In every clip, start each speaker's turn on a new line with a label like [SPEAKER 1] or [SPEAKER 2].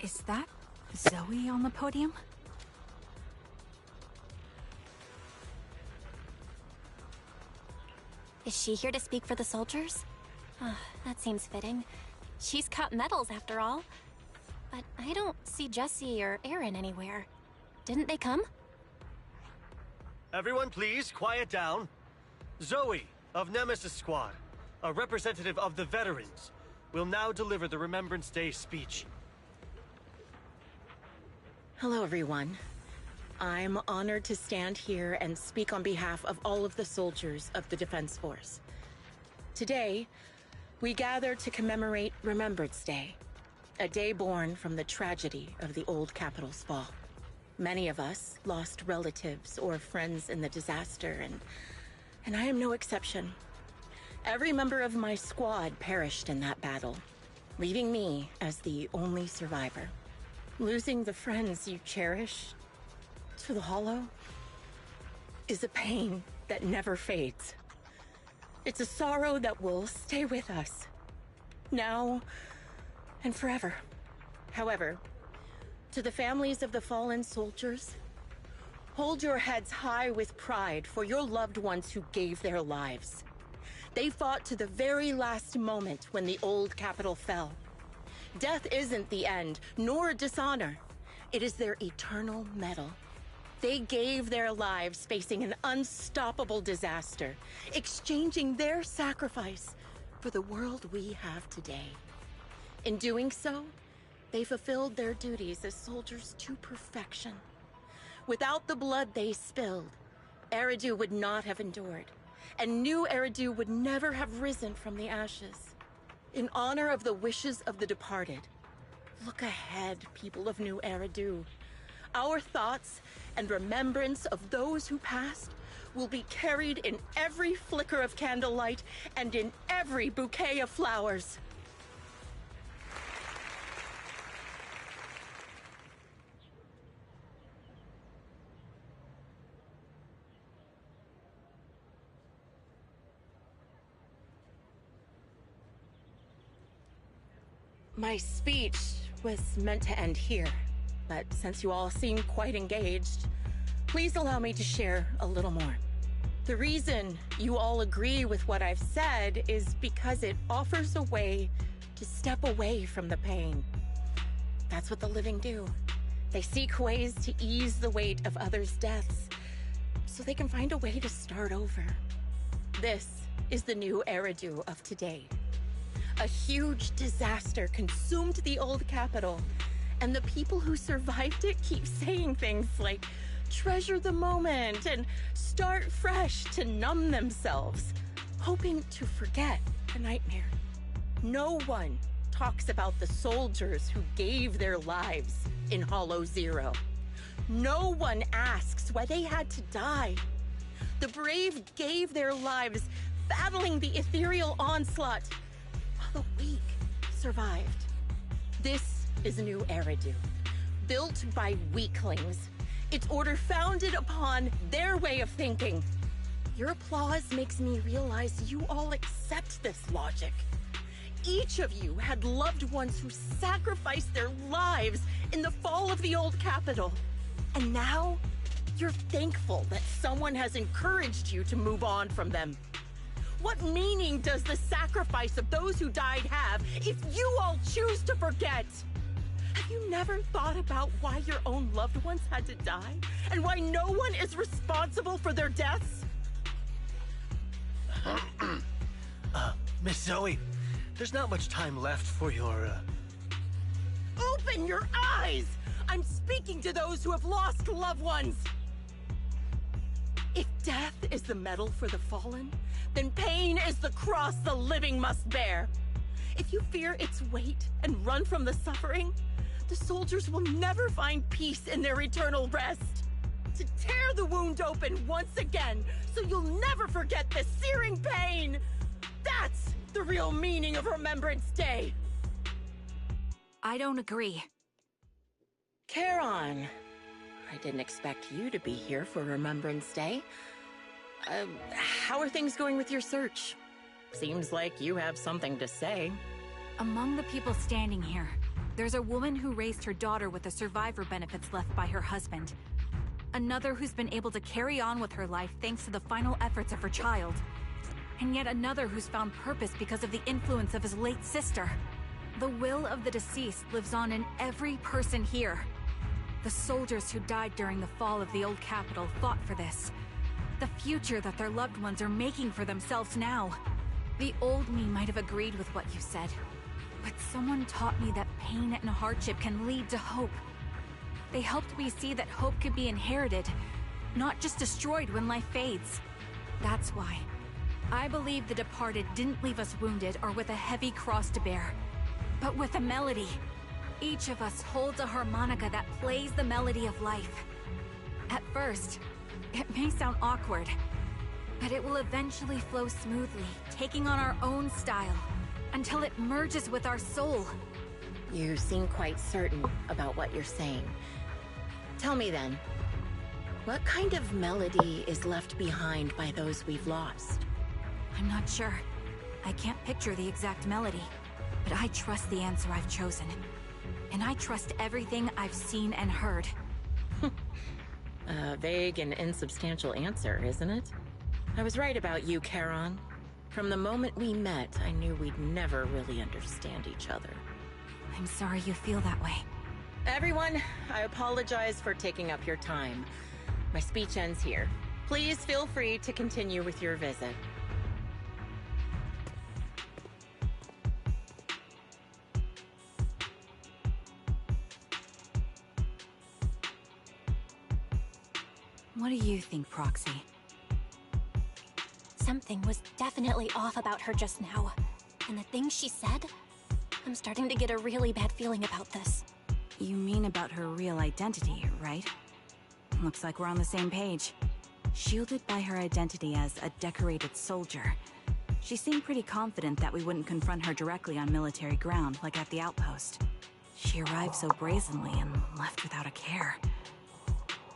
[SPEAKER 1] Is that Zoe on the podium?
[SPEAKER 2] Is she here to speak for the soldiers? That seems fitting. She's cut medals after all. But I don't see Jesse or Aaron anywhere. Didn't they come?
[SPEAKER 3] Everyone please, quiet down. Zoe, of Nemesis Squad, a representative of the veterans, will now deliver the Remembrance Day speech.
[SPEAKER 4] Hello, everyone. I'm honored to stand here and speak on behalf of all of the soldiers of the Defense Force. Today, we gather to commemorate Remembrance Day, a day born from the tragedy of the old Capitol's fall. Many of us lost relatives or friends in the disaster, and I am no exception. Every member of my squad perished in that battle, leaving me as the only survivor. Losing the friends you cherish to the Hollow is a pain that never fades. It's a sorrow that will stay with us, now and forever. However, to the families of the fallen soldiers, hold your heads high with pride for your loved ones who gave their lives. They fought to the very last moment when the old Capitol fell. Death isn't the end, nor dishonor. It is their eternal medal. They gave their lives facing an unstoppable disaster, exchanging their sacrifice for the world we have today. In doing so, they fulfilled their duties as soldiers to perfection. Without the blood they spilled, Eridu would not have endured, and new Eridu would never have risen from the ashes. In honor of the wishes of the departed, look ahead, people of New Eridu. Our thoughts and remembrance of those who passed will be carried in every flicker of candlelight and in every bouquet of flowers. My speech was meant to end here, but since you all seem quite engaged, please allow me to share a little more. The reason you all agree with what I've said is because it offers a way to step away from the pain. That's what the living do. They seek ways to ease the weight of others' deaths, so they can find a way to start over. This is the new Eridu of today. A huge disaster consumed the old Capitol, and the people who survived it keep saying things like, treasure the moment and start fresh to numb themselves, hoping to forget the nightmare. No one talks about the soldiers who gave their lives in Hollow Zero. No one asks why they had to die. The brave gave their lives battling the ethereal onslaught, while the weak survived. This is New Eridu, built by weaklings. Its order founded upon their way of thinking. Your applause makes me realize you all accept this logic. Each of you had loved ones who sacrificed their lives in the fall of the old Capitol. And now, you're thankful that someone has encouraged you to move on from them. What meaning does the sacrifice of those who died have if you all choose to forget? Have you never thought about why your own loved ones had to die? And why no one is responsible for their deaths?
[SPEAKER 3] Miss Zoe, there's not much time left for your,
[SPEAKER 4] Open your eyes! I'm speaking to those who have lost loved ones! If death is the medal for the fallen, then pain is the cross the living must bear. If you fear its weight and run from the suffering, the soldiers will never find peace in their eternal rest. To tear the wound open once again, so you'll never forget the searing pain. That's the real meaning of Remembrance Day.
[SPEAKER 1] I don't agree.
[SPEAKER 4] Charon, I didn't expect you to be here for Remembrance Day. How are things going with your search? Seems like you have something to say.
[SPEAKER 1] Among the people standing here, There's a woman who raised her daughter with the survivor benefits left by her husband. Another who's been able to carry on with her life thanks to the final efforts of her child. And yet another who's found purpose because of the influence of his late sister. The will of the deceased lives on in every person here. The soldiers who died during the fall of the old capital fought for this. The future that their loved ones are making for themselves now. The old me might have agreed with what you said, but someone taught me that pain and hardship can lead to hope. They helped me see that hope could be inherited, not just destroyed when life fades. That's why I believe the departed didn't leave us wounded or with a heavy cross to bear, but with a melody. Each of us holds a harmonica that plays the melody of life. At first, it may sound awkward, but it will eventually flow smoothly, taking on our own style, until it merges with our soul.
[SPEAKER 4] You seem quite certain about what you're saying. Tell me then, what kind of melody is left behind by those we've lost?
[SPEAKER 1] I'm not sure. I can't picture the exact melody, but I trust the answer I've chosen. And I trust everything I've seen and heard.
[SPEAKER 4] A vague and insubstantial answer, isn't it? I was right about you, Charon. From the moment we met, I knew we'd never really understand each other.
[SPEAKER 1] I'm sorry you feel that way.
[SPEAKER 4] Everyone, I apologize for taking up your time. My speech ends here. Please feel free to continue with your visit.
[SPEAKER 1] What do you think, Proxy?
[SPEAKER 2] Something was definitely off about her just now. And the things she said, I'm starting to get a really bad feeling about this.
[SPEAKER 1] You mean about her real identity, right? Looks like we're on the same page. Shielded by her identity as a decorated soldier, she seemed pretty confident that we wouldn't confront her directly on military ground like at the outpost. She arrived so brazenly and left without a care.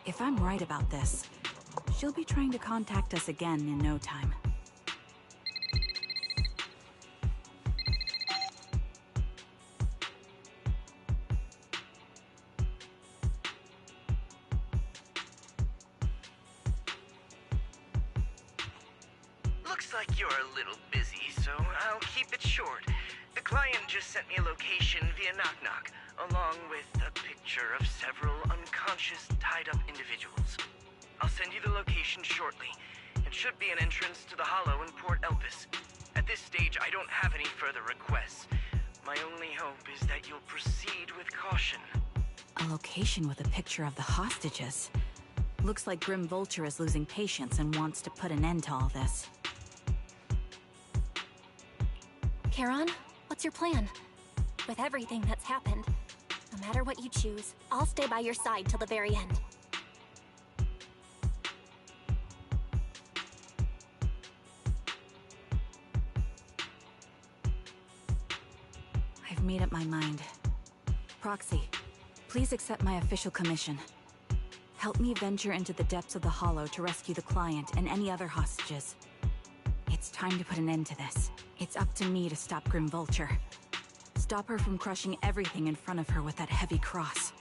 [SPEAKER 1] If I'm right about this, she'll be trying to contact us again in no time.
[SPEAKER 5] Looks like you're a little busy, so I'll keep it short. The client just sent me a location via Knock Knock, along with a picture of several unconscious, tied-up individuals. I'll send you the location shortly. It should be an entrance to the Hollow in Port Elpis. At this stage, I don't have any further requests. My only hope is that you'll proceed with caution.
[SPEAKER 1] A location with a picture of the hostages. Looks like Grim Vulture is losing patience and wants to put an end to all this.
[SPEAKER 2] Charon, what's your plan? With everything that's happened, no matter what you choose, I'll stay by your side till the very end.
[SPEAKER 1] I've made up my mind. Proxy, please accept my official commission. Help me venture into the depths of the Hollow to rescue the client and any other hostages. It's time to put an end to this. It's up to me to stop Grim Vulture. Stop her from crushing everything in front of her with that heavy cross.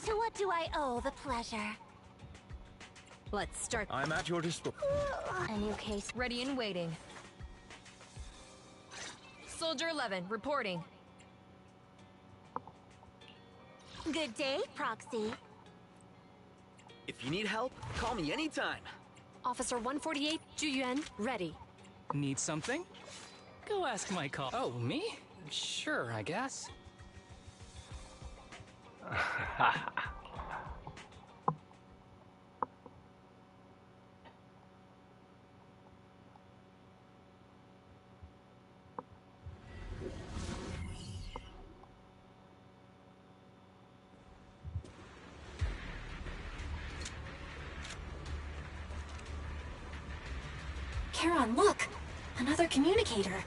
[SPEAKER 2] To what do I owe the pleasure?
[SPEAKER 6] Let's start.
[SPEAKER 7] I'm at your disposal.
[SPEAKER 2] A new case.
[SPEAKER 6] Ready and waiting. Soldier 11, reporting.
[SPEAKER 2] Good day, Proxy.
[SPEAKER 7] If you need help, call me anytime.
[SPEAKER 6] Officer 148, Juyuan, ready.
[SPEAKER 8] Need something? Go ask my call. Oh, me? Sure, I guess.
[SPEAKER 2] Charon, look! Another communicator.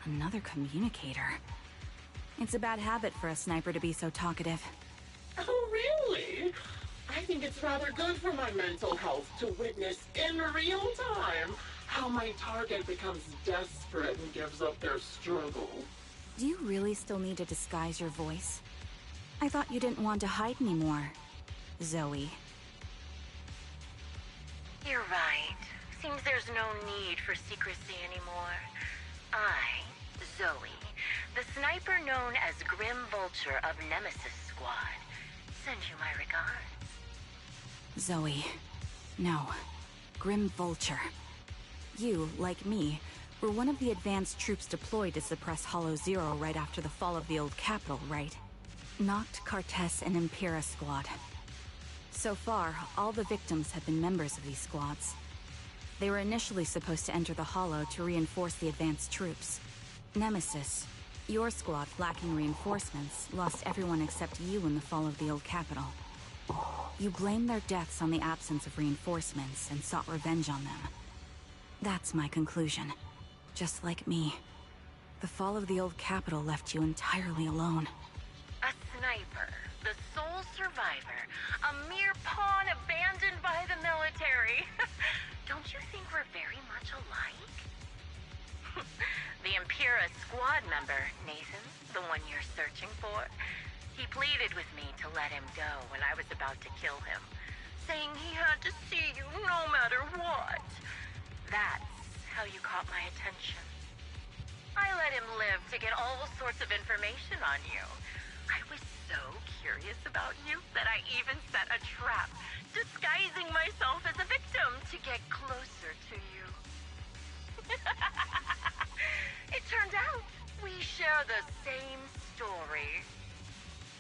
[SPEAKER 1] Another communicator. It's a bad habit for a sniper to be so talkative.
[SPEAKER 9] Oh, really? I think it's rather good for my mental health to witness in real time how my target becomes desperate and gives up their struggle.
[SPEAKER 1] Do you really still need to disguise your voice? I thought you didn't want to hide anymore, Zoe.
[SPEAKER 4] You're right. Seems there's no need for secrecy anymore. I, Zoe, the sniper known as Grim Vulture of Nemesis Squad, send you my regards.
[SPEAKER 1] Zoe. No. Grim Vulture. You, like me, were one of the advanced troops deployed to suppress Hollow Zero right after the fall of the old capital, right? Noct, Kartess, and Impera Squad. So far, all the victims have been members of these squads. They were initially supposed to enter the Hollow to reinforce the advanced troops. Nemesis, your squad, lacking reinforcements, lost everyone except you in the fall of the old capital. You blamed their deaths on the absence of reinforcements and sought revenge on them. That's my conclusion. Just like me. The fall of the old capital left you entirely alone.
[SPEAKER 4] A sniper, the sole survivor, a mere pawn abandoned by the military. Don't you think we're very much alike? The Impera squad member, Nathan, the one you're searching for, he pleaded with me to let him go when I was about to kill him, saying he had to see you no matter what. That's how you caught my attention. I let him live to get all sorts of information on you. I was so curious about you that I even set a trap, disguising myself as a victim to get closer to you. It turned out we share the same story.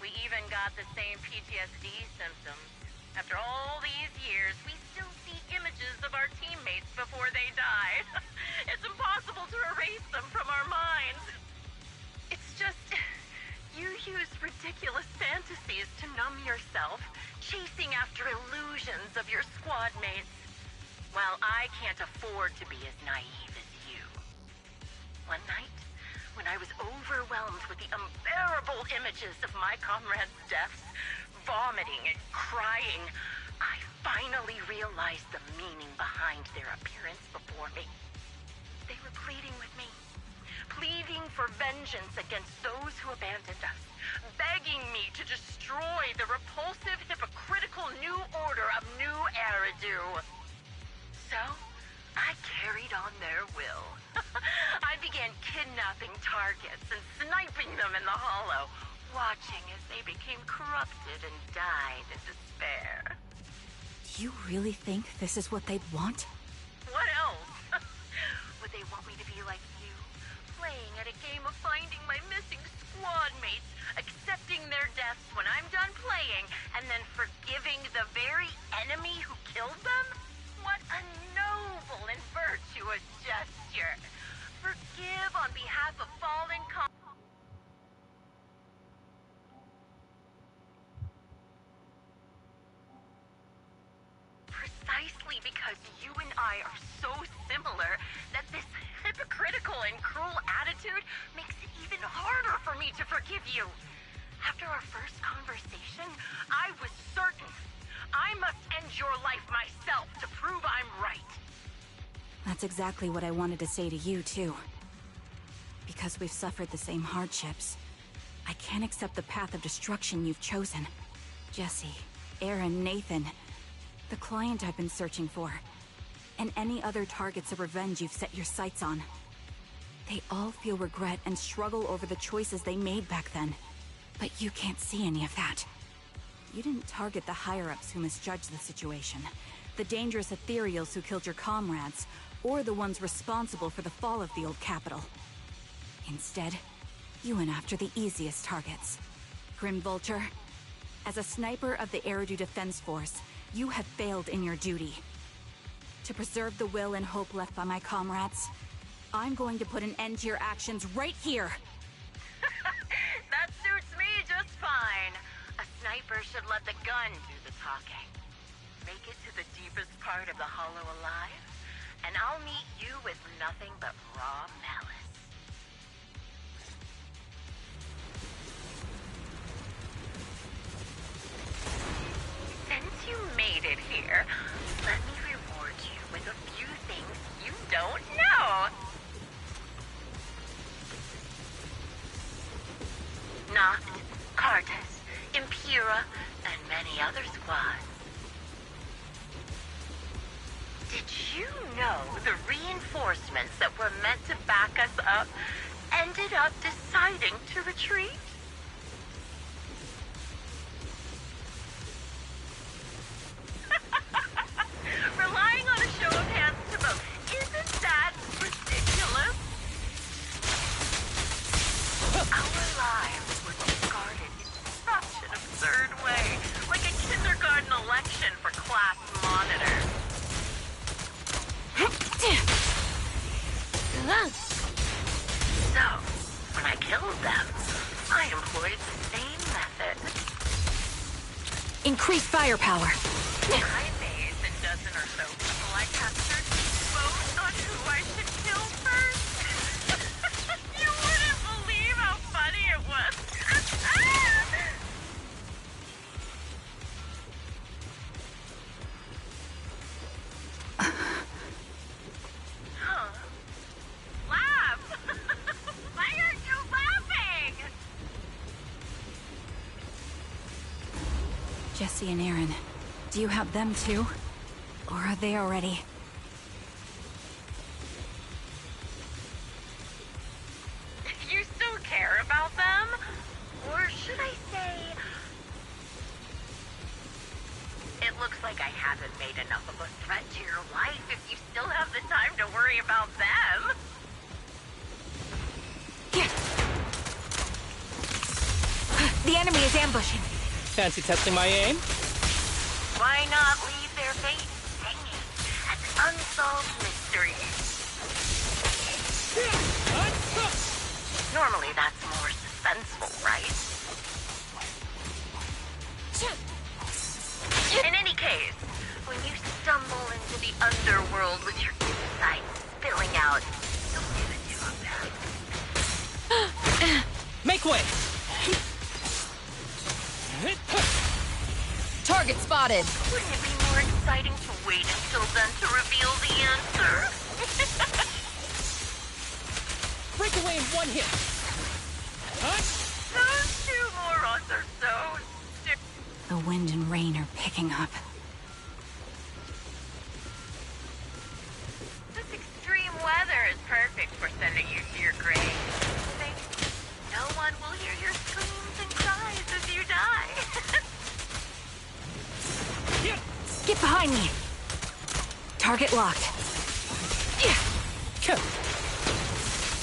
[SPEAKER 4] We even got the same PTSD symptoms. After all these years, we still see images of our teammates before they die. It's impossible to erase them from our minds. It's just... you use ridiculous fantasies to numb yourself, chasing after illusions of your squad mates. While I can't afford to be as naive as you. One night, when I was overwhelmed with the unbearable images of my comrades' deaths, vomiting and crying, I finally realized the meaning behind their appearance before me. They were pleading with me. Pleading for vengeance against those who abandoned us, begging me to destroy the repulsive, hypocritical new order of New Eridu. So, I carried on their will. I began kidnapping targets and sniping them in the Hollow, watching as they became corrupted and died in despair.
[SPEAKER 1] Do you really think this is what they'd want?
[SPEAKER 4] What else? Would they want me to be like you? Playing at a game of finding my missing squad mates, accepting their deaths when I'm done playing, and then forgiving the very enemy who killed them? What a noble and virtuous gesture. Forgive on behalf of fallen precisely because you and I are so similar that this hypocritical and cruel attitude makes it even harder for me to forgive you. After our first conversation, I was certain I must end your life myself to prove I'm right.
[SPEAKER 1] That's exactly what I wanted to say to you, too. Because we've suffered the same hardships, I can't accept the path of destruction you've chosen. Jesse, Aaron, Nathan, the client I've been searching for, and any other targets of revenge you've set your sights on. They all feel regret and struggle over the choices they made back then. But you can't see any of that. You didn't target the higher-ups who misjudged the situation, the dangerous ethereals who killed your comrades, or the ones responsible for the fall of the old capital. Instead, you went after the easiest targets. Grim Vulture, as a sniper of the Eridu Defense Force, you have failed in your duty. To preserve the will and hope left by my comrades, I'm going to put an end to your actions right here!
[SPEAKER 10] That suits me just fine. A sniper should let the gun do the talking. Make it to the deepest part of the Hollow alive, and I'll meet you with nothing but raw malice. Since you made it here, let me reward you with a few things you don't know. Noct, Cartus, Impura, and many other squads. Did you know the reinforcements that were meant to back us up ended up deciding to retreat? Relying on a show of hands to vote, isn't that ridiculous? Our lives were discarded in such an absurd way, like a kindergarten election for class monitor. So, when I killed them, I employed the same method.
[SPEAKER 1] Increase firepower!
[SPEAKER 10] I made the dozen or so people I captured vote on who I should kill first. You wouldn't believe how funny it was. Huh? Laugh! Why aren't you laughing?
[SPEAKER 1] Jesse and Aaron, do you have them too? Or are they already...
[SPEAKER 10] You still care about them? Or should I say... It looks like I haven't made enough of a threat to your life if you still have the time to worry about them.
[SPEAKER 1] The enemy is ambushing!
[SPEAKER 8] Fancy testing my aim?
[SPEAKER 10] Why not leave their fate hanging as an unsolved mystery? Normally that's more suspenseful, right? In any case, when you stumble into the underworld with your insight spilling out, don't do the two of them.
[SPEAKER 8] Make way!
[SPEAKER 6] Target spotted!
[SPEAKER 10] Wouldn't it be more exciting to wait until then to reveal the answer?
[SPEAKER 8] Break away in one hit!
[SPEAKER 10] Those two morons are so sick.
[SPEAKER 1] The wind and rain are picking up.
[SPEAKER 10] This extreme weather is perfect for sending you to your grave. Think no one will hear your screams and cries as you die.
[SPEAKER 1] Get behind me! Target locked.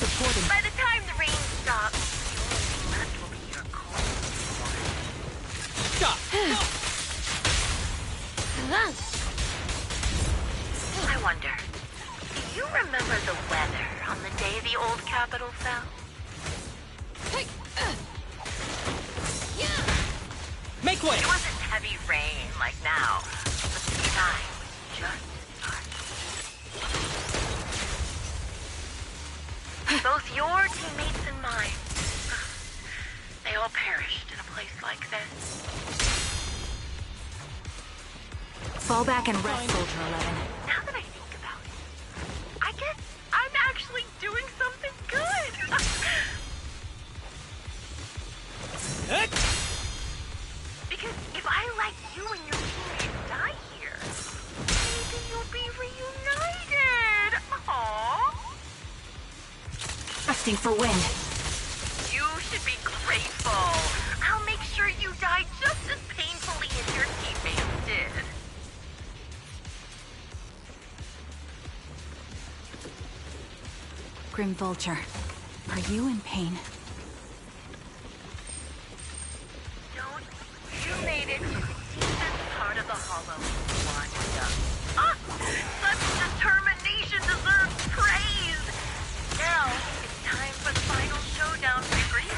[SPEAKER 1] Supporting.
[SPEAKER 10] By the time the rain stops, the only thing left will be your corpse.
[SPEAKER 8] Stop!
[SPEAKER 10] I wonder, do you remember the weather on the day the old capital fell?
[SPEAKER 8] Make way!
[SPEAKER 10] It wasn't heavy rain like now, but the sky was just as dark. Both your teammates and mine, they all perished in a place like this.
[SPEAKER 1] Fall back and rest, Soldier 11.
[SPEAKER 10] Now that I think about it, I guess I'm actually doing something good. Because if I let you and your teammates die here, maybe you'll be reunited. Aww.
[SPEAKER 1] Resting for wind.
[SPEAKER 10] You should be grateful. I'll make sure you die just as painfully as your teammates did.
[SPEAKER 1] Grim Vulture, are you in pain?
[SPEAKER 10] You made it to the deepest part of the Hollow, Wanda. Ah! Such determination deserves praise! Now, it's time for the final showdown for you.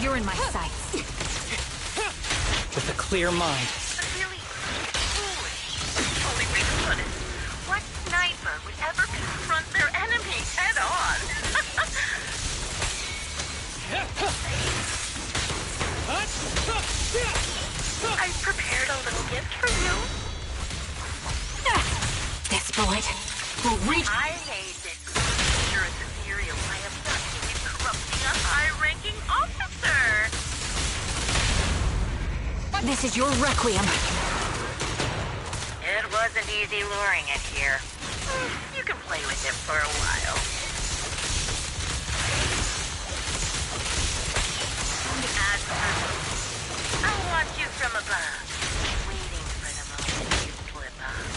[SPEAKER 1] You're in my sights.
[SPEAKER 8] With a clear mind.
[SPEAKER 10] But really foolish. Only way to put it. What sniper would ever confront their enemy head on? I've prepared a little gift for you.
[SPEAKER 1] This bullet will reach.
[SPEAKER 10] I made this dangerous ethereal by abducting and corrupting a high-ranking officer.
[SPEAKER 1] This is your requiem.
[SPEAKER 10] It wasn't easy luring it here. You can play with it for a while. As for I'll watch you from above, waiting for the moment you slip up.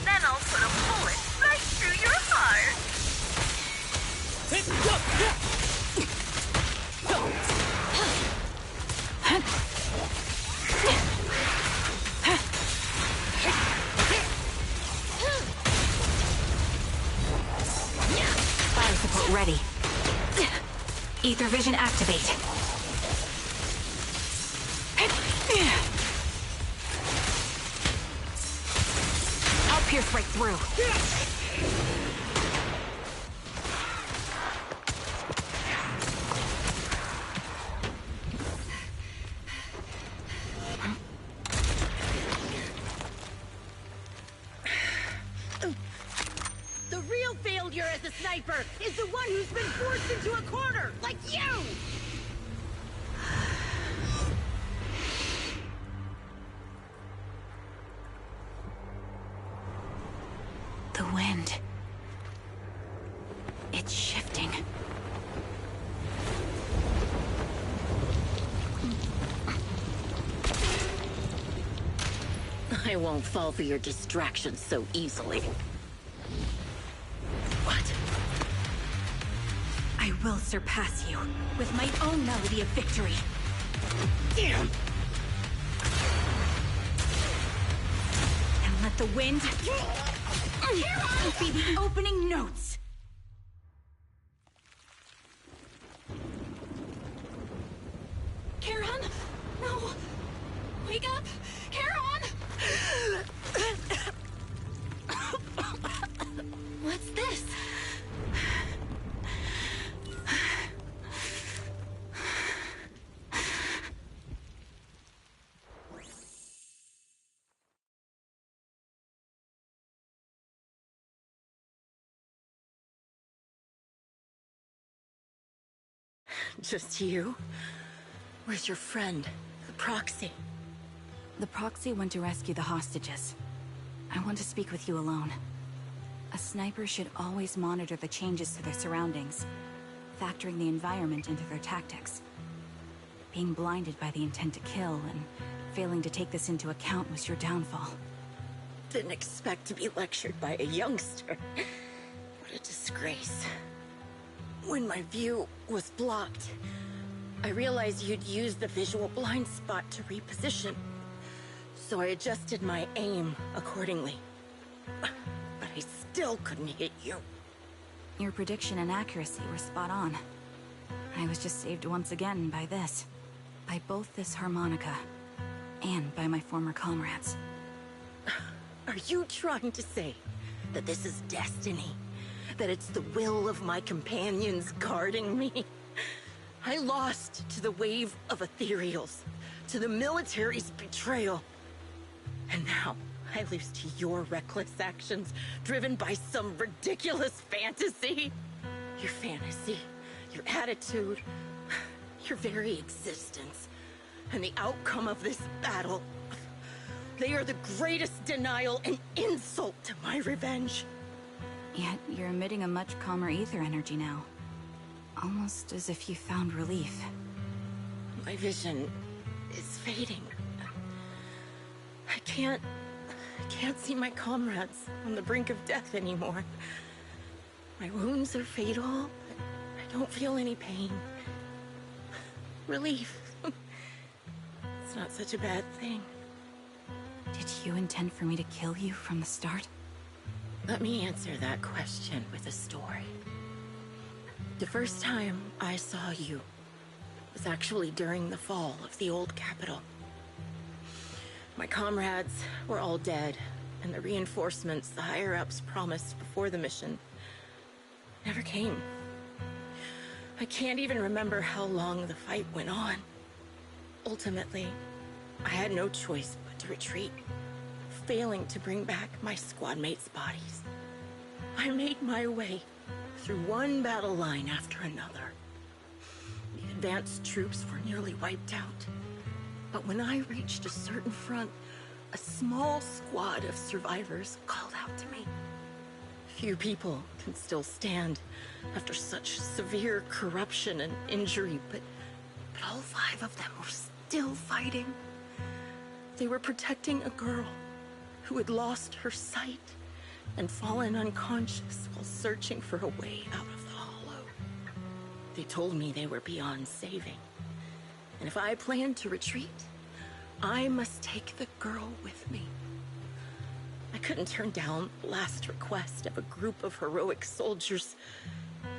[SPEAKER 10] Then I'll put a bullet right through your heart.
[SPEAKER 1] Fire support ready. Ether vision activate. I'll pierce right through.
[SPEAKER 4] The real failure as a sniper is the one who's been forced into a corner, like you!
[SPEAKER 1] The wind. It's shifting.
[SPEAKER 4] I won't fall for your distractions so easily. What?
[SPEAKER 1] I will surpass you with my own melody of victory.
[SPEAKER 4] Damn!
[SPEAKER 1] And let the wind be the opening notes.
[SPEAKER 2] Charon? No! Wake up! Charon! What's this?
[SPEAKER 4] Just you? Where's your friend, the Proxy?
[SPEAKER 1] The Proxy went to rescue the hostages. I want to speak with you alone. A sniper should always monitor the changes to their surroundings, factoring the environment into their tactics. Being blinded by the intent to kill and failing to take this into account was your downfall.
[SPEAKER 4] Didn't expect to be lectured by a youngster. What a disgrace. When my view was blocked, I realized you'd used the visual blind spot to reposition. So I adjusted my aim accordingly. But I still couldn't hit you.
[SPEAKER 1] Your prediction and accuracy were spot on. I was just saved once again by this. By both this harmonica, and by my former comrades.
[SPEAKER 4] Are you trying to say that this is destiny? That it's the will of my companions guarding me? I lost to the wave of ethereals, to the military's betrayal. And now, I lose to your reckless actions, driven by some ridiculous fantasy. Your fantasy your attitude, your very existence, and the outcome of this battle. They are the greatest denial and insult to my revenge.
[SPEAKER 1] Yet you're emitting a much calmer ether energy now. Almost as if you found relief.
[SPEAKER 4] My vision is fading. I can't see my comrades on the brink of death anymore. My wounds are fatal, but I don't feel any pain. Relief. It's not such a bad thing.
[SPEAKER 1] Did you intend for me to kill you from the start?
[SPEAKER 4] Let me answer that question with a story. The first time I saw you was actually during the fall of the old capital. My comrades were all dead, and the reinforcements the higher-ups promised before the mission never came. I can't even remember how long the fight went on. Ultimately, I had no choice but to retreat, failing to bring back my squad mates' bodies. I made my way through one battle line after another. The advanced troops were nearly wiped out. But when I reached a certain front, a small squad of survivors called out to me. Few people can still stand after such severe corruption and injury, but all 5 of them were still fighting. They were protecting a girl who had lost her sight and fallen unconscious while searching for a way out of the hollow. They told me they were beyond saving, and if I planned to retreat, I must take the girl with me. I couldn't turn down the last request of a group of heroic soldiers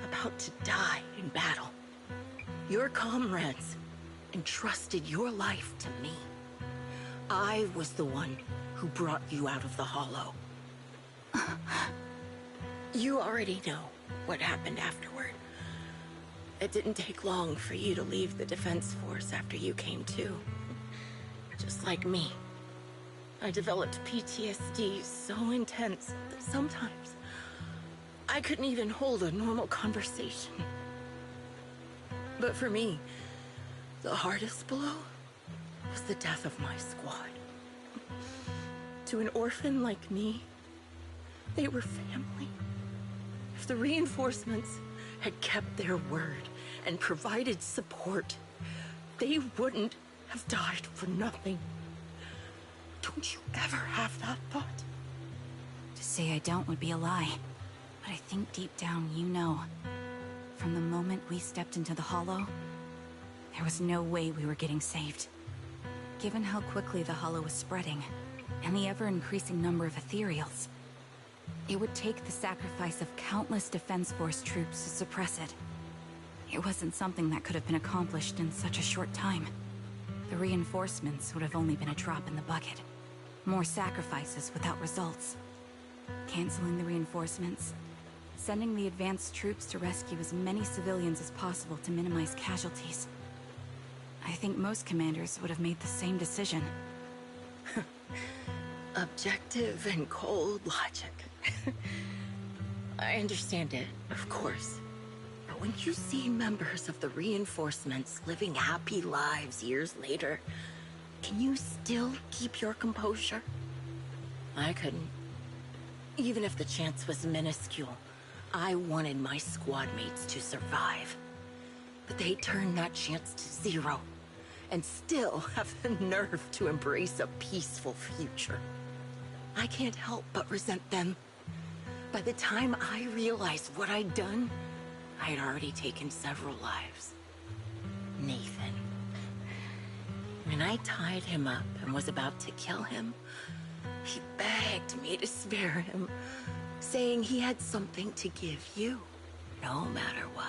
[SPEAKER 4] about to die in battle. Your comrades entrusted your life to me. I was the one who brought you out of the hollow. You already know what happened afterward. It didn't take long for you to leave the Defense Force after you came to. Just like me. I developed PTSD so intense that sometimes I couldn't even hold a normal conversation. But for me, the hardest blow was the death of my squad. To an orphan like me, they were family. If the reinforcements had kept their word and provided support, they wouldn't have died for nothing. Don't you ever have that thought?
[SPEAKER 1] To say I don't would be a lie. But I think deep down you know. From the moment we stepped into the Hollow, there was no way we were getting saved. Given how quickly the Hollow was spreading, and the ever-increasing number of ethereals, it would take the sacrifice of countless Defense Force troops to suppress it. It wasn't something that could have been accomplished in such a short time. The reinforcements would have only been a drop in the bucket. More sacrifices without results. Canceling the reinforcements, sending the advanced troops to rescue as many civilians as possible to minimize casualties. I think most commanders would have made the same decision.
[SPEAKER 4] Objective and cold logic. I understand it, of course. But when you see members of the reinforcements living happy lives years later, can you still keep your composure? I couldn't. Even if the chance was minuscule, I wanted my squad mates to survive. But they turned that chance to zero, and still have the nerve to embrace a peaceful future. I can't help but resent them. By the time I realized what I'd done, I had already taken several lives. Nathan. When I tied him up and was about to kill him, he begged me to spare him, saying he had something to give you, no matter what.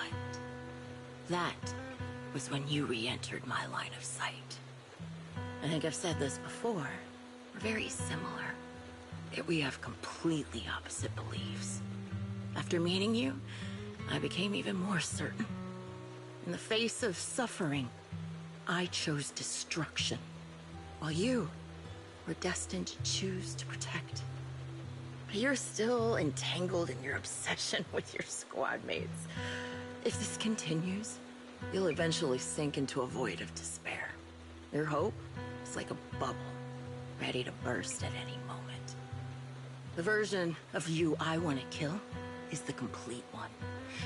[SPEAKER 4] That was when you re-entered my line of sight. I think I've said this before. We're very similar, yet we have completely opposite beliefs. After meeting you, I became even more certain. In the face of suffering, I chose destruction, while you were destined to choose to protect. But you're still entangled in your obsession with your squad mates. If this continues, you'll eventually sink into a void of despair. Your hope is like a bubble, ready to burst at any moment. The version of you I want to kill is the complete one,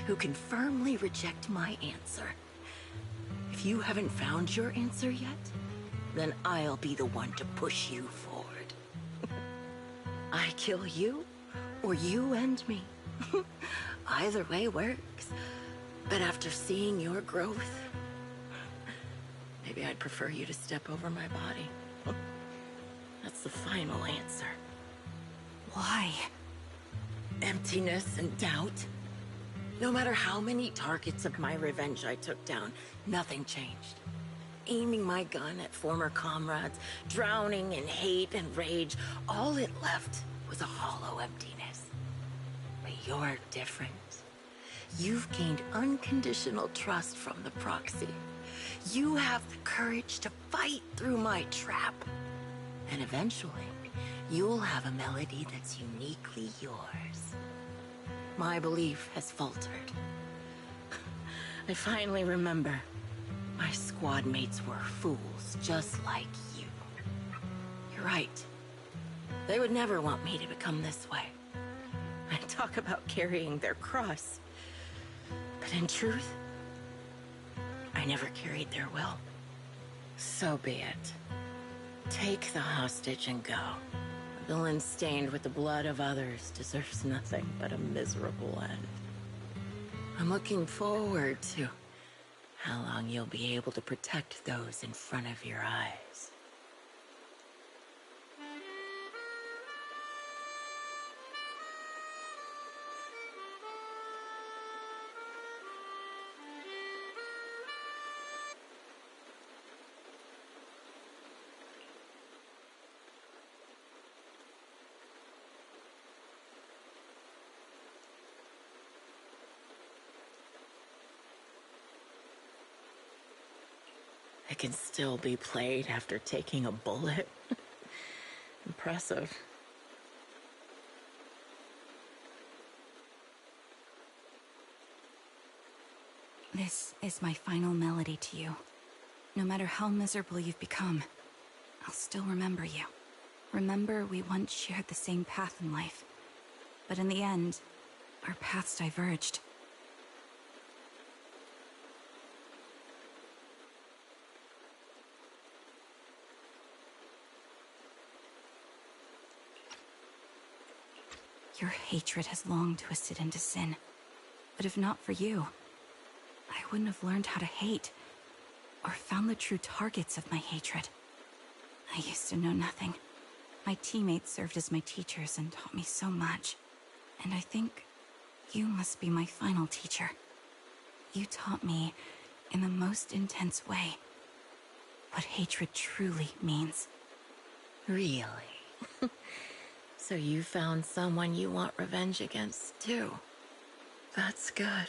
[SPEAKER 4] who can firmly reject my answer. If you haven't found your answer yet, then I'll be the one to push you forward. I kill you, or you end me. Either way works. But after seeing your growth, maybe I'd prefer you to step over my body. That's the final answer.
[SPEAKER 1] Why?
[SPEAKER 4] Emptiness and doubt. No matter how many targets of my revenge I took down, nothing changed. Aiming my gun at former comrades, drowning in hate and rage, all it left was a hollow emptiness. But you're different. You've gained unconditional trust from the proxy. You have the courage to fight through my trap. And eventually, you'll have a melody that's uniquely yours. My belief has faltered. I finally remember. My squad mates were fools, just like you. You're right. They would never want me to become this way. I talk about carrying their cross. But in truth, I never carried their will. So be it. Take the hostage and go. A villain stained with the blood of others deserves nothing but a miserable end. I'm looking forward to how long you'll be able to protect those in front of your eyes. It can still be played after taking a bullet. Impressive.
[SPEAKER 1] This is my final melody to you. No matter how miserable you've become, I'll still remember you. Remember we once shared the same path in life. But in the end, our paths diverged. Your hatred has long twisted into sin. But if not for you, I wouldn't have learned how to hate, or found the true targets of my hatred. I used to know nothing. My teammates served as my teachers and taught me so much. And I think you must be my final teacher. You taught me, in the most intense way, what hatred truly means.
[SPEAKER 4] Really? So you found someone you want revenge against, too. That's good.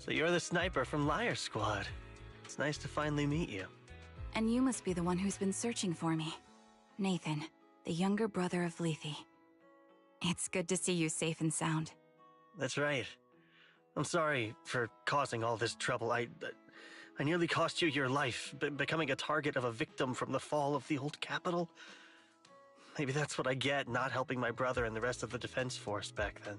[SPEAKER 3] So you're the sniper from Liar Squad. It's nice to finally meet you.
[SPEAKER 1] And you must be the one who's been searching for me. Nathan, the younger brother of Lethe. It's good to see you safe and sound.
[SPEAKER 3] That's right. I'm sorry for causing all this trouble. I nearly cost you your life, becoming a target of a victim from the fall of the old capital. Maybe that's what I get, not helping my brother and the rest of the defense force back then.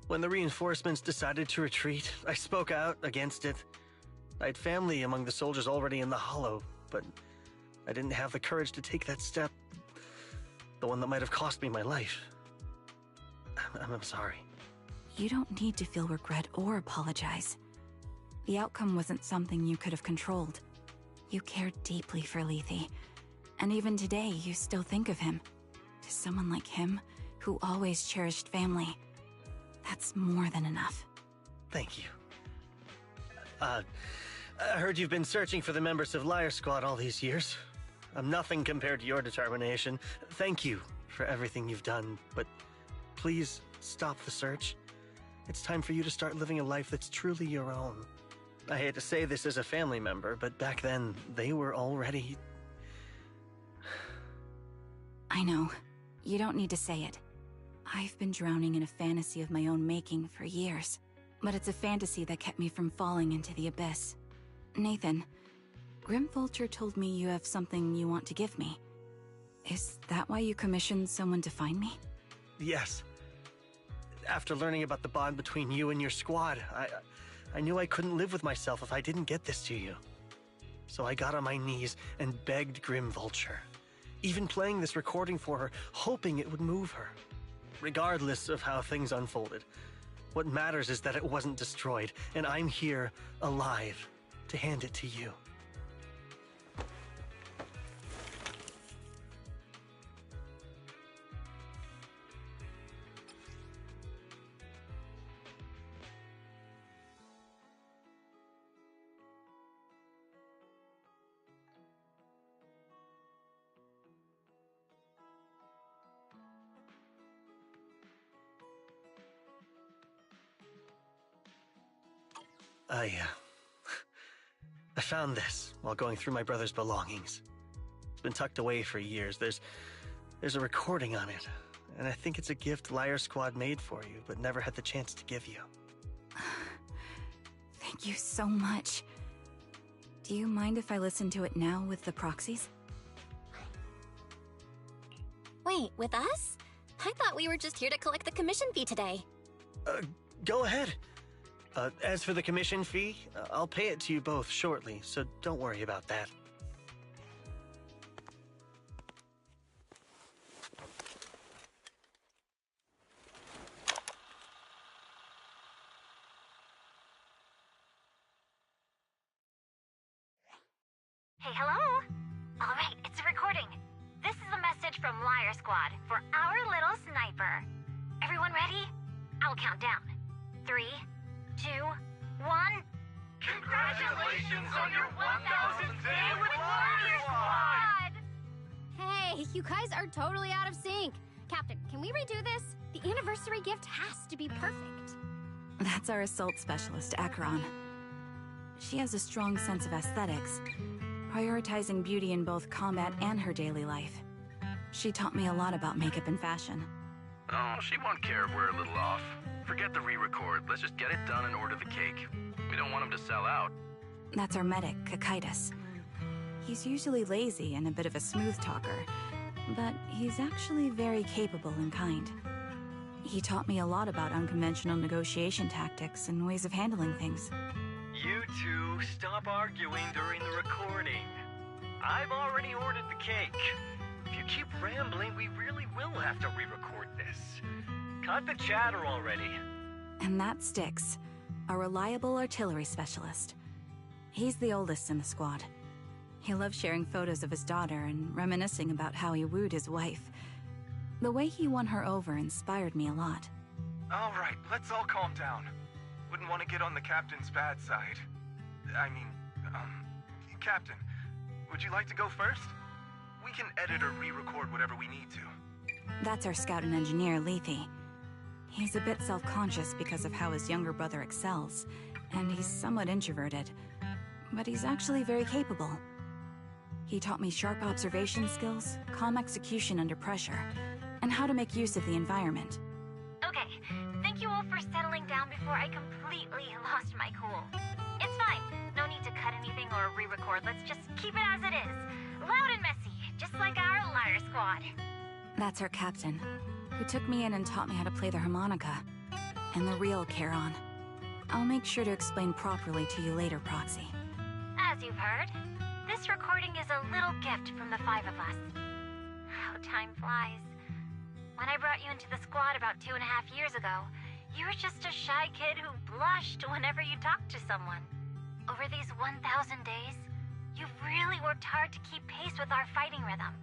[SPEAKER 3] When the reinforcements decided to retreat, I spoke out against it. I had family among the soldiers already in the Hollow, but I didn't have the courage to take that step. The one that might have cost me my life. I'm sorry.
[SPEAKER 1] You don't need to feel regret or apologize. The outcome wasn't something you could have controlled. You cared deeply for Lethe, and even today you still think of him. To someone like him, who always cherished family, that's more than enough.
[SPEAKER 3] Thank you. I heard you've been searching for the members of Liar Squad all these years. I'm nothing compared to your determination. Thank you for everything you've done, but please stop the search. It's time for you to start living a life that's truly your own. I hate to say this as a family member, but back then, they were already...
[SPEAKER 1] I know. You don't need to say it. I've been drowning in a fantasy of my own making for years, but it's a fantasy that kept me from falling into the abyss. Nathan, Grim Vulture told me you have something you want to give me. Is that why you commissioned someone to find me?
[SPEAKER 3] Yes. After learning about the bond between you and your squad, I knew I couldn't live with myself if I didn't get this to you. So I got on my knees and begged Grim Vulture, even playing this recording for her, hoping it would move her. Regardless of how things unfolded, what matters is that it wasn't destroyed, and I'm here, alive, to hand it to you. I found this while going through my brother's belongings. It's been tucked away for years. There's a recording on it, and I think it's a gift Liar Squad made for you, but never had the chance to give you.
[SPEAKER 1] Thank you so much. Do you mind if I listen to it now with the proxies?
[SPEAKER 2] Wait, with us? I thought we were just here to collect the commission fee today.
[SPEAKER 3] Go ahead. As for the commission fee, I'll pay it to you both shortly, so don't worry about that.
[SPEAKER 10] Hey, hello? All right, it's a recording. This is a message from Liar Squad for our little sniper. Everyone ready? I'll count down. 3, 2, 1.
[SPEAKER 11] Congratulations on your 1000th day with Liar Squad!
[SPEAKER 12] Hey, you guys are totally out of sync. Captain, can we redo this? The anniversary gift has to be perfect.
[SPEAKER 1] That's our assault specialist, Acheron. She has a strong sense of aesthetics, prioritizing beauty in both combat and her daily life. She taught me a lot about makeup and fashion.
[SPEAKER 11] Oh, she won't care if we're a little off. Forget the re-record. Let's just get it done and order the cake. We don't want him to sell out.
[SPEAKER 1] That's our medic, Kakaitis. He's usually lazy and a bit of a smooth talker, but he's actually very capable and kind. He taught me a lot about unconventional negotiation tactics and ways of handling things.
[SPEAKER 13] You two, stop arguing during the recording. I've already ordered the cake. If you keep rambling, we really will have to re-record this. Cut the chatter already.
[SPEAKER 1] And that Styx, a reliable artillery specialist. He's the oldest in the squad. He loves sharing photos of his daughter and reminiscing about how he wooed his wife. The way he won her over inspired me a lot.
[SPEAKER 14] All right, let's all calm down. Wouldn't want to get on the captain's bad side. I mean, Captain, would you like to go first? We can edit or re-record whatever we need to.
[SPEAKER 1] That's our scout and engineer, Lethe. He's a bit self-conscious because of how his younger brother excels, and he's somewhat introverted, but he's actually very capable. He taught me sharp observation skills, calm execution under pressure, and how to make use of the environment.
[SPEAKER 12] Okay, thank you all for settling down before I completely lost my cool. It's fine. No need to cut anything or re-record. Let's just keep it as it is. Loud and messy, just like our liar squad.
[SPEAKER 1] That's our captain, who took me in and taught me how to play the harmonica, and the real Charon. I'll make sure to explain properly to you later, Proxy.
[SPEAKER 12] As you've heard, this recording is a little gift from the 5 of us. How time flies. When I brought you into the squad about 2.5 years ago, you were just a shy kid who blushed whenever you talked to someone. Over these 1,000 days, you've really worked hard to keep pace with our fighting rhythm.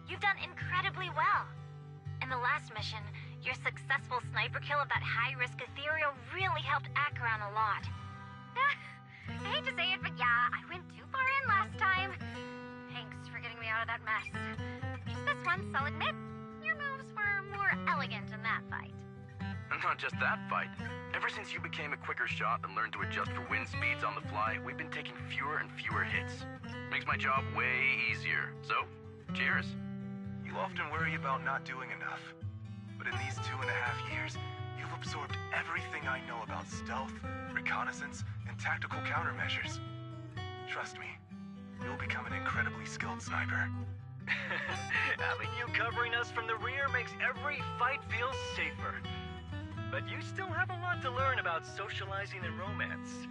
[SPEAKER 12] You've done incredibly well. In the last mission, your successful sniper kill of that high-risk ethereal really helped Acheron a lot. I hate to say it, but yeah, I went too far in last time. Thanks for getting me out of that mess. Just this once, I'll admit, your moves were more elegant in that fight.
[SPEAKER 11] And not just that fight. Ever since you became a quicker shot and learned to adjust for wind speeds on the fly, we've been taking fewer and fewer hits. Makes my job way easier. So, cheers.
[SPEAKER 14] You often worry about not doing enough. But in these 2.5 years, you've absorbed everything I know about stealth, reconnaissance, and tactical countermeasures. Trust me, you'll become an incredibly skilled sniper.
[SPEAKER 13] Having you covering us from the rear makes every fight feel safer. But you still have a lot to learn about socializing and romance.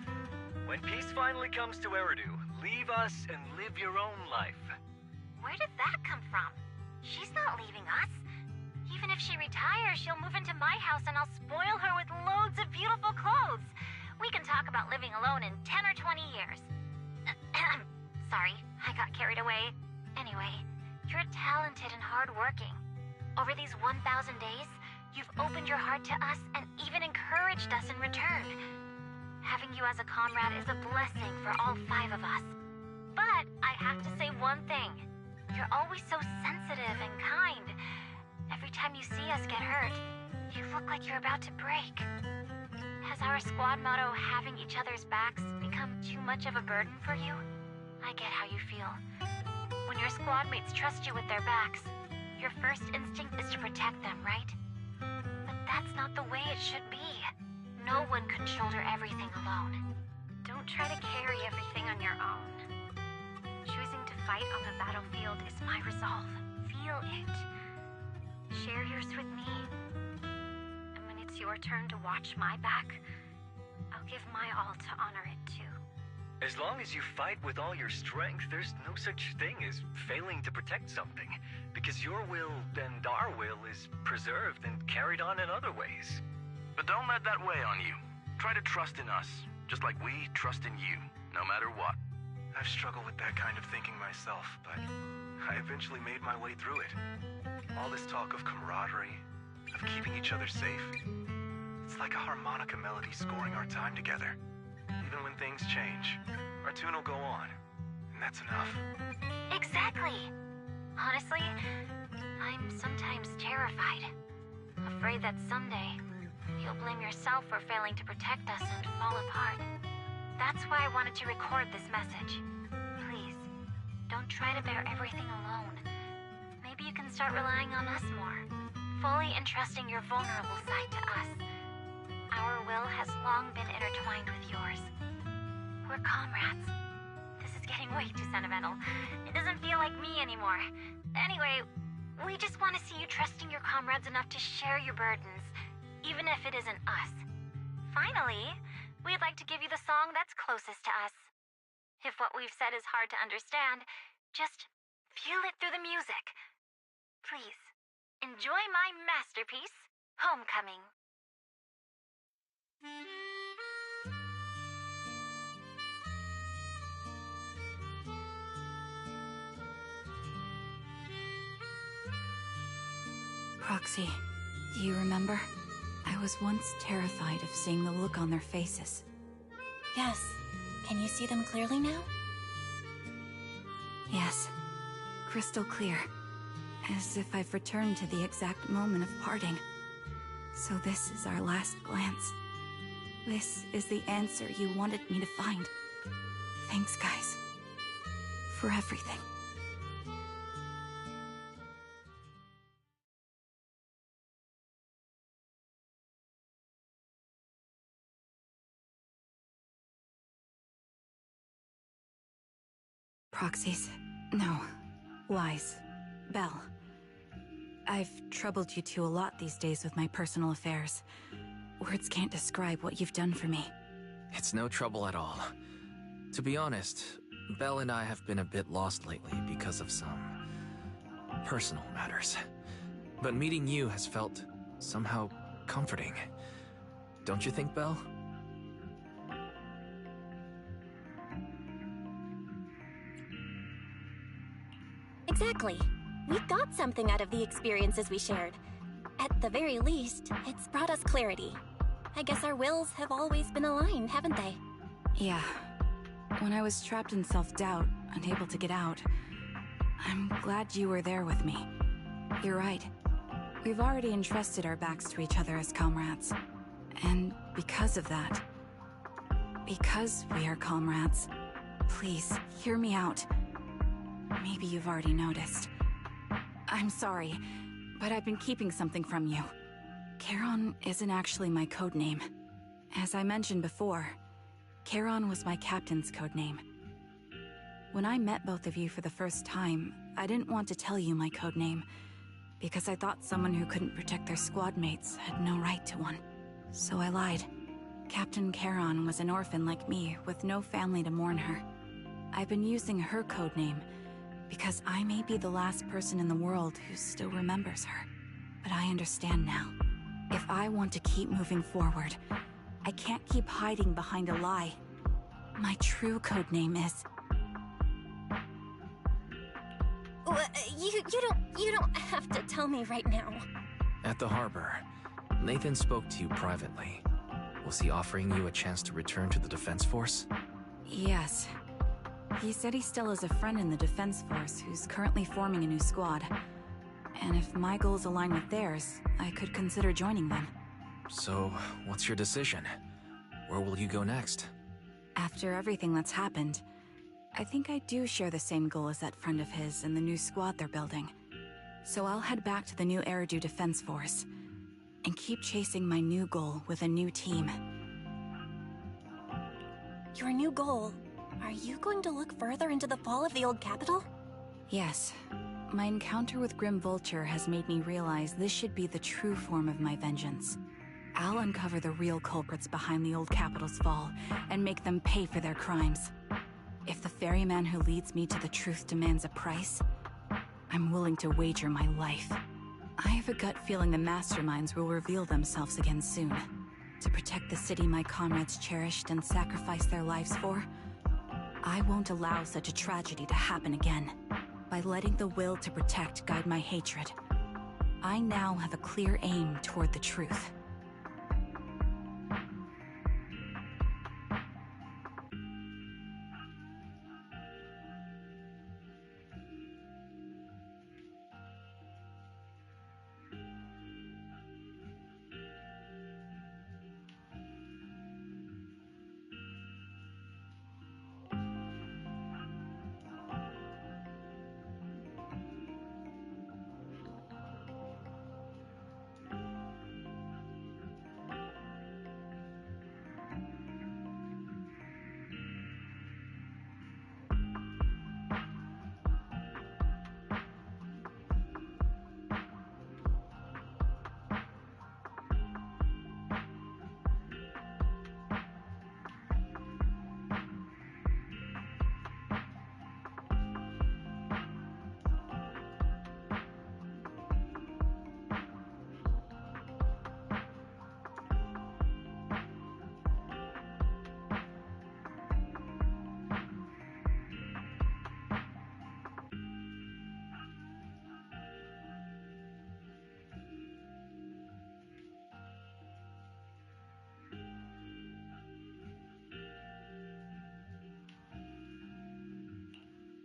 [SPEAKER 13] When peace finally comes to Eridu, leave us and live your own life.
[SPEAKER 12] Where did that come from? She's not leaving us. Even if she retires, she'll move into my house and I'll spoil her with loads of beautiful clothes. We can talk about living alone in 10 or 20 years. Sorry, I got carried away. Anyway, you're talented and hardworking. Over these 1,000 days, you've opened your heart to us and even encouraged us in return. Having you as a comrade is a blessing for all 5 of us. But I have to say one thing. You're always so sensitive and kind. Every time you see us get hurt, you look like you're about to break. Has our squad motto, having each other's backs, become too much of a burden for you? I get how you feel. When your squad mates trust you with their backs, your first instinct is to protect them, right? But that's not the way it should be. No one can shoulder everything alone. Don't try to carry everything on your own. Choosing to fight on the battlefield is my resolve. Feel it. Share yours with me. And when it's your turn to watch my back, I'll give my all to honor it too.
[SPEAKER 13] As long as you fight with all your strength, there's no such thing as failing to protect something, because your will and our will is preserved and carried on in other ways.
[SPEAKER 11] But don't let that weigh on you. Try to trust in us, just like we trust in you, no matter what.
[SPEAKER 14] I've struggled with that kind of thinking myself, but I eventually made my way through it. All this talk of camaraderie, of keeping each other safe, it's like a harmonica melody scoring our time together. Even when things change, our tune will go on, and that's enough.
[SPEAKER 12] Exactly. Honestly, I'm sometimes terrified. Afraid that someday, you'll blame yourself for failing to protect us and fall apart. That's why I wanted to record this message. Please, don't try to bear everything alone. Maybe you can start relying on us more, fully entrusting your vulnerable side to us. Our will has long been intertwined with yours. We're comrades. This is getting way too sentimental. It doesn't feel like me anymore. Anyway, we just want to see you trusting your comrades enough to share your burdens, even if it isn't us. Finally, we'd like to give you the song that's closest to us. If what we've said is hard to understand, just feel it through the music. Please, enjoy my masterpiece, Homecoming.
[SPEAKER 1] Proxy, do you remember? I was once terrified of seeing the look on their faces.
[SPEAKER 2] Yes. Can you see them clearly now?
[SPEAKER 1] Yes. Crystal clear. As if I've returned to the exact moment of parting. So this is our last glance. This is the answer you wanted me to find. Thanks, guys. For everything. Proxies. No. Lies. Belle. I've troubled you two a lot these days with my personal affairs. Words can't describe what you've done for me.
[SPEAKER 15] It's no trouble at all. To be honest, Belle and I have been a bit lost lately because of some personal matters. But meeting you has felt somehow comforting. Don't you think, Belle?
[SPEAKER 2] Exactly. We got something out of the experiences we shared. At the very least, it's brought us clarity. I guess our wills have always been aligned, haven't they?
[SPEAKER 1] Yeah. When I was trapped in self-doubt, unable to get out, I'm glad you were there with me. You're right. We've already entrusted our backs to each other as comrades. And because of that, because we are comrades, please, hear me out. Maybe you've already noticed. I'm sorry, but I've been keeping something from you. Charon isn't actually my codename. As I mentioned before, Charon was my captain's codename. When I met both of you for the first time, I didn't want to tell you my codename, because I thought someone who couldn't protect their squad mates had no right to one. So I lied. Captain Charon was an orphan like me, with no family to mourn her. I've been using her codename because I may be the last person in the world who still remembers her. But I understand now. If I want to keep moving forward, I can't keep hiding behind a lie. My true codename is...
[SPEAKER 2] You don't have to tell me right now.
[SPEAKER 15] At the harbor, Nathan spoke to you privately. Was he offering you a chance to return to the Defense Force?
[SPEAKER 1] Yes. He said he still has a friend in the Defense Force who's currently forming a new squad. And if my goals align with theirs, I could consider joining them.
[SPEAKER 15] So, what's your decision? Where will you go next?
[SPEAKER 1] After everything that's happened, I think I do share the same goal as that friend of his and the new squad they're building. So I'll head back to the new Eridu Defense Force and keep chasing my new goal with a new team.
[SPEAKER 2] Your new goal? Are you going to look further into the fall of the old capital?
[SPEAKER 1] Yes. My encounter with Grim Vulture has made me realize this should be the true form of my vengeance. I'll uncover the real culprits behind the old capital's fall and make them pay for their crimes. If the ferryman who leads me to the truth demands a price, I'm willing to wager my life. I have a gut feeling the masterminds will reveal themselves again soon. To protect the city my comrades cherished and sacrificed their lives for, I won't allow such a tragedy to happen again. By letting the will to protect guide my hatred, I now have a clear aim toward the truth.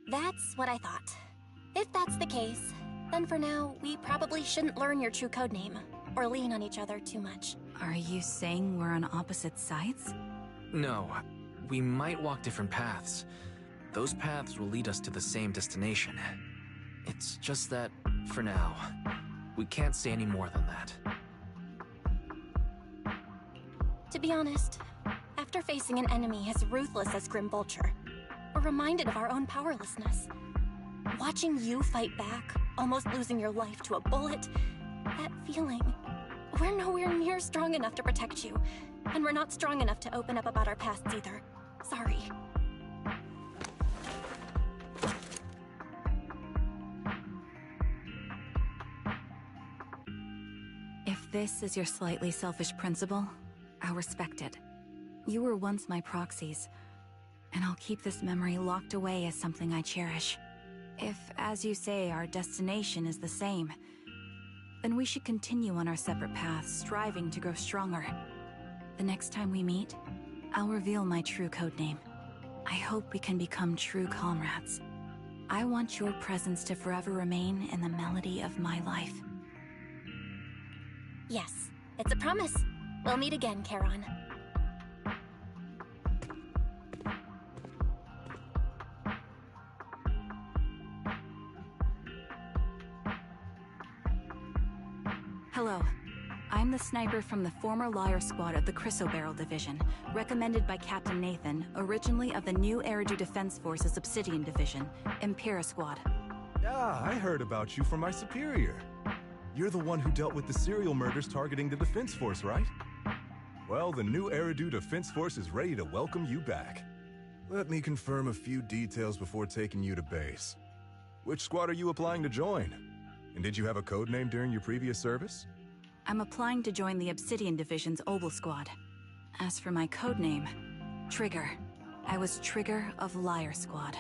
[SPEAKER 2] That's what I thought. If that's the case, then for now, we probably shouldn't learn your true codename. or lean on each other too much.
[SPEAKER 1] Are you saying we're on opposite sides?
[SPEAKER 15] No, we might walk different paths. Those paths will lead us to the same destination. It's just that, for now, we can't say any more than that.
[SPEAKER 2] To be honest, after facing an enemy as ruthless as Grim Vulture, we're reminded of our own powerlessness. Watching you fight back, almost losing your life to a bullet, that feeling, we're nowhere near strong enough to protect you, and we're not strong enough to open up about our pasts either. Sorry.
[SPEAKER 1] If this is your slightly selfish principle, I'll respect it. You were once my proxies, and I'll keep this memory locked away as something I cherish. If, as you say, our destination is the same, then we should continue on our separate paths, striving to grow stronger. The next time we meet, I'll reveal my true codename. I hope we can become true comrades. I want your presence to forever remain in the melody of my life.
[SPEAKER 2] Yes, it's a promise. We'll meet again, Charon.
[SPEAKER 1] Hello. I'm the sniper from the former Liar Squad of the Chrysoberyl Division, recommended by Captain Nathan, originally of the new Eridu Defense Forces Obsidian Division, Impera Squad.
[SPEAKER 16] Yeah, I heard about you from my superior. You're the one who dealt with the serial murders targeting the Defense Force, right? Well, the new Eridu Defense Force is ready to welcome you back. Let me confirm a few details before taking you to base. Which squad are you applying to join? And did you have a code name during your previous service?
[SPEAKER 1] I'm applying to join the Obsidian Division's Obel Squad. As for my codename, Trigger. I was Trigger of Liar Squad.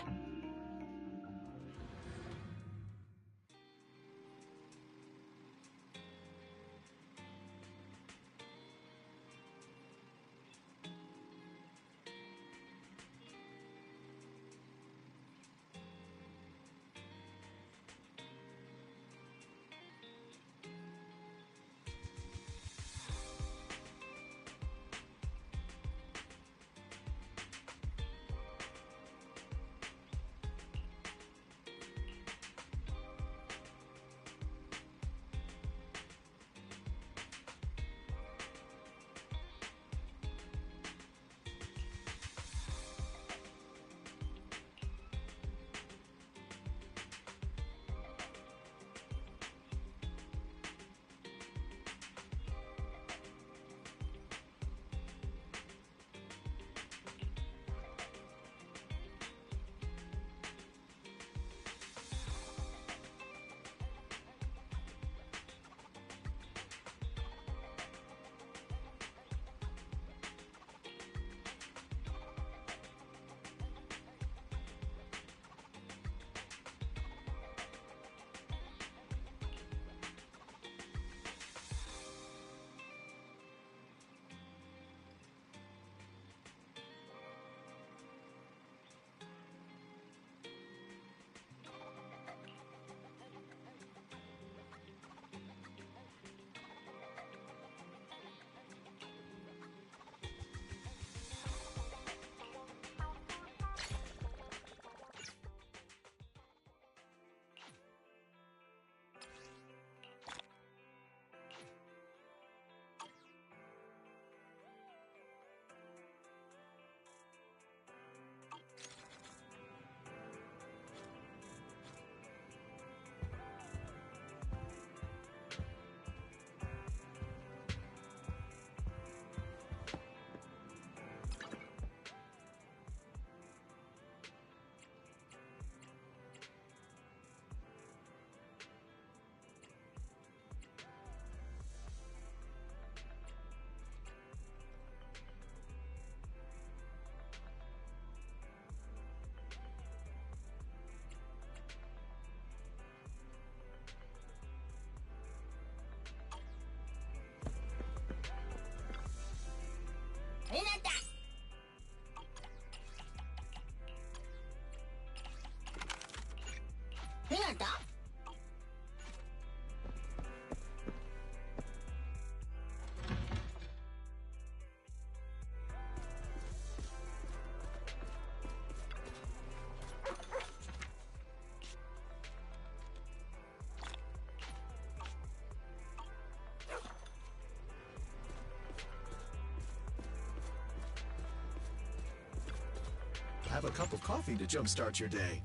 [SPEAKER 17] Have a cup of coffee to jumpstart your day.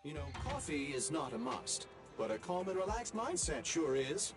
[SPEAKER 18] You know, coffee is not a must, but a calm and relaxed mindset sure is.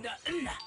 [SPEAKER 19] Manana.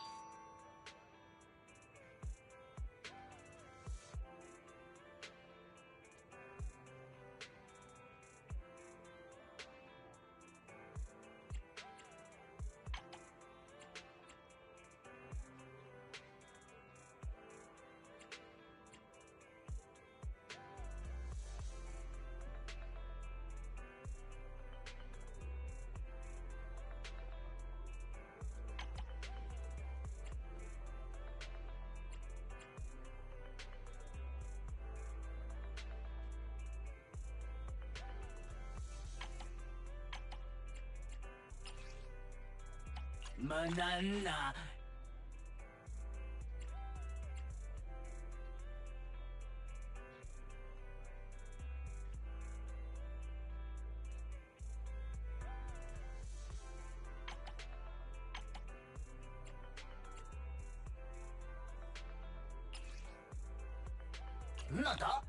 [SPEAKER 19] Nada?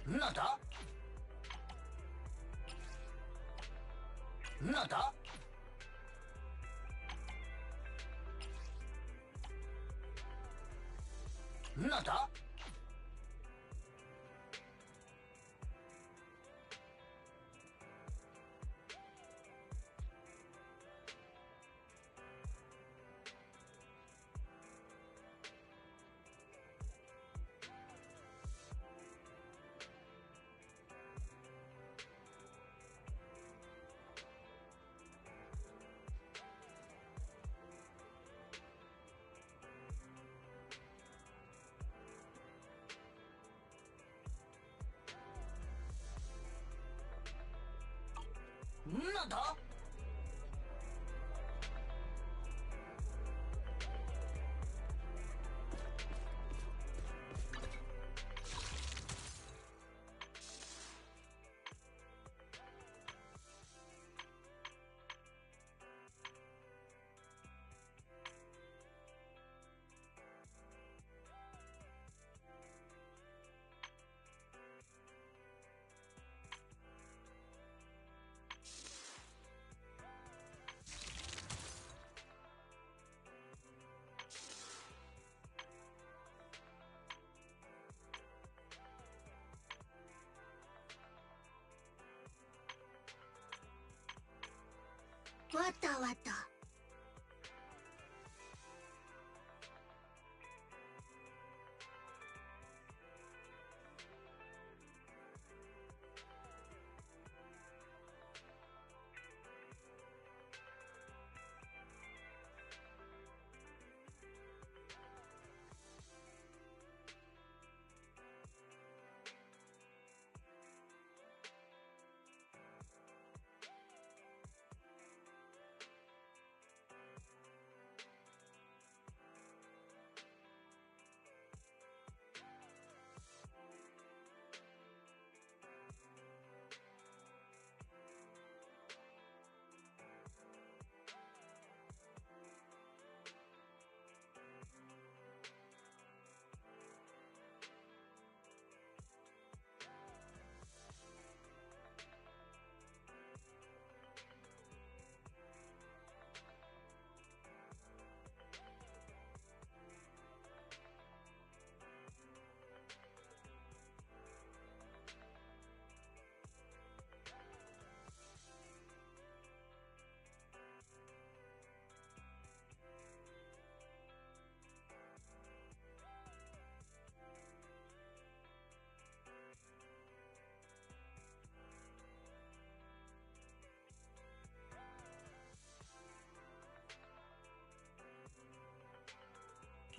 [SPEAKER 19] Nada? Nada? Nada? Nada?
[SPEAKER 12] Wata wata.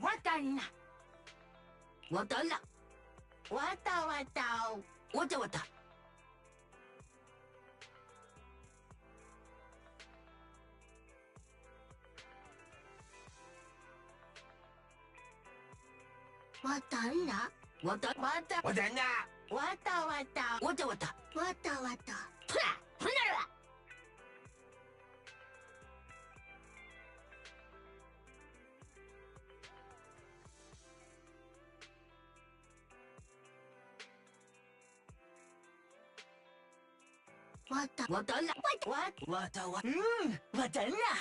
[SPEAKER 19] Wata na. Wata la. Wata wata. Wata wata.
[SPEAKER 12] Wata na.
[SPEAKER 19] Wata wata. Wata na.
[SPEAKER 12] Wata wata.
[SPEAKER 19] Wata wata.
[SPEAKER 12] Wata wata.
[SPEAKER 19] Tuna. Tuna. Wata. Watala. What? Wata. Wata na.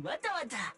[SPEAKER 19] Wata wata.